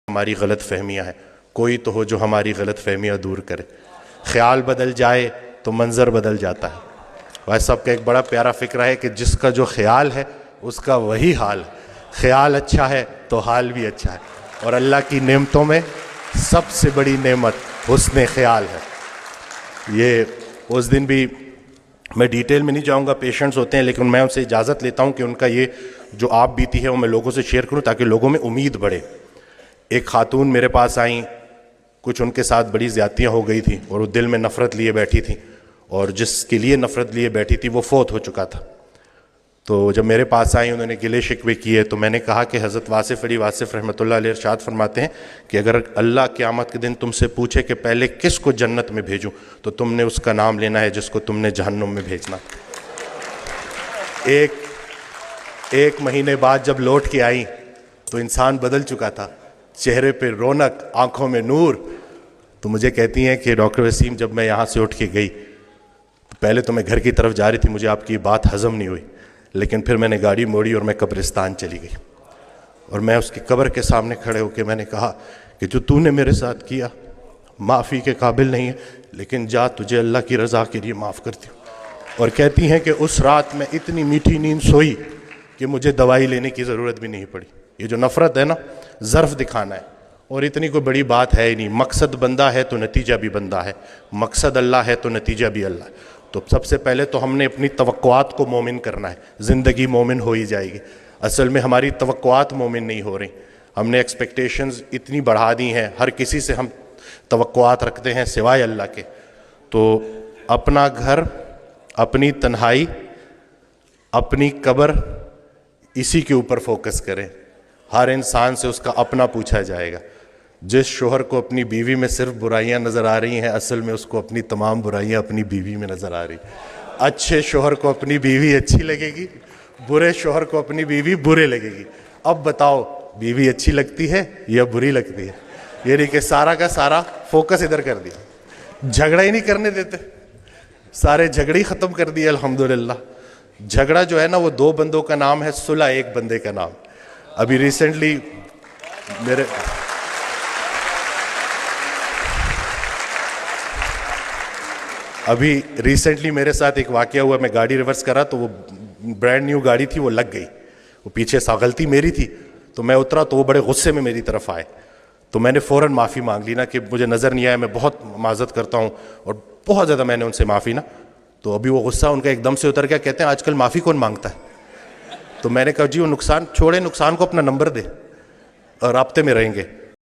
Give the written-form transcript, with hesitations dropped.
ہماری غلط فہمیاں ہیں، کوئی تو ہو جو ہماری غلط فہمیاں دور کرے۔ خیال بدل جائے تو منظر بدل جاتا ہے۔ بھائی صاحب کا ایک بڑا پیارا فکرہ ہے کہ جس کا جو خیال ہے اس کا وہی حال ہے۔ خیال اچھا ہے تو حال بھی اچھا ہے، اور اللہ کی نعمتوں میں سب سے بڑی نعمت حسن خیال ہے۔ یہ اس دن بھی میں ڈیٹیل میں نہیں جاؤں گا، پیشنٹس ہوتے ہیں، لیکن میں ان سے اجازت لیتا ہوں کہ ان کا یہ جو آپ بیتی ہے وہ میں لوگوں سے شیئر کروں تاکہ لوگوں میں امید بڑھے۔ ایک خاتون میرے پاس آئیں، کچھ ان کے ساتھ بڑی زیادتیاں ہو گئی تھیں اور وہ دل میں نفرت لیے بیٹھی تھیں، اور جس کے لیے نفرت لیے بیٹھی تھی وہ فوت ہو چکا تھا۔ تو جب میرے پاس آئیں انہوں نے گلے شکوے کیے، تو میں نے کہا کہ حضرت واصف علی واصف رحمۃ اللہ علیہ ارشاد فرماتے ہیں کہ اگر اللہ قیامت کے دن تم سے پوچھے کہ پہلے کس کو جنت میں بھیجوں تو تم نے اس کا نام لینا ہے جس کو تم نے جہنم میں بھیجنا۔ ایک مہینے بعد جب لوٹ کے آئیں تو انسان بدل چکا تھا، چہرے پہ رونق، آنکھوں میں نور۔ تو مجھے کہتی ہیں کہ ڈاکٹر وسیم جب میں یہاں سے اٹھ کے گئی تو پہلے تو میں گھر کی طرف جا رہی تھی، مجھے آپ کی بات ہضم نہیں ہوئی، لیکن پھر میں نے گاڑی موڑی اور میں قبرستان چلی گئی، اور میں اس کی قبر کے سامنے کھڑے ہو کے میں نے کہا کہ جو تو نے میرے ساتھ کیا معافی کے قابل نہیں ہے، لیکن جا تجھے اللہ کی رضا کے لیے معاف کرتی ہوں۔ اور کہتی ہیں کہ اس رات میں اتنی میٹھی نیند سوئی کہ مجھے دوائی لینے کی ضرورت بھی نہیں پڑی۔ یہ جو نفرت ہے نا، ظرف دکھانا ہے، اور اتنی کوئی بڑی بات ہے ہی نہیں۔ مقصد بندہ ہے تو نتیجہ بھی بندہ ہے، مقصد اللہ ہے تو نتیجہ بھی اللہ ہے۔ تو سب سے پہلے تو ہم نے اپنی توقعات کو مومن کرنا ہے، زندگی مومن ہو ہی جائے گی۔ اصل میں ہماری توقعات مومن نہیں ہو رہی، ہم نے ایکسپیکٹیشنز اتنی بڑھا دی ہیں، ہر کسی سے ہم توقعات رکھتے ہیں سوائے اللہ کے۔ تو اپنا گھر، اپنی تنہائی، اپنی قبر، اسی کے اوپر فوکس کریں۔ ہر انسان سے اس کا اپنا پوچھا جائے گا۔ جس شوہر کو اپنی بیوی میں صرف برائیاں نظر آ رہی ہیں، اصل میں اس کو اپنی تمام برائیاں اپنی بیوی میں نظر آ رہی ہیں۔ اچھے شوہر کو اپنی بیوی اچھی لگے گی، برے شوہر کو اپنی بیوی برے لگے گی۔ اب بتاؤ بیوی اچھی لگتی ہے یا بری لگتی ہے؟ یہ نہیں کہ سارا کا سارا فوکس ادھر کر دیا، جھگڑا ہی نہیں کرنے دیتے، سارے جھگڑے ہی ختم کر دیے الحمدللہ۔ جھگڑا جو ہے نا وہ دو بندوں کا نام ہے، صلح ایک بندے کا نام۔ ابھی ریسنٹلی میرے ساتھ ایک واقعہ ہوا، میں گاڑی ریورس کرا تو وہ برانڈ نیو گاڑی تھی، وہ لگ گئی، وہ پیچھے سا غلطی میری تھی، تو میں اترا تو وہ بڑے غصے میں میری طرف آئے، تو میں نے فوراً معافی مانگ لی نا کہ مجھے نظر نہیں آیا، میں بہت معذرت کرتا ہوں، اور بہت زیادہ میں نے ان سے معافی نا۔ تو ابھی وہ غصہ ان کا ایک دم سے اتر گیا، کہتے ہیں آج کل معافی کون مانگتا ہے؟ تو میں نے کہا جی وہ نقصان چھوڑے، نقصان کو اپنا نمبر دے اور رابطے میں رہیں گے۔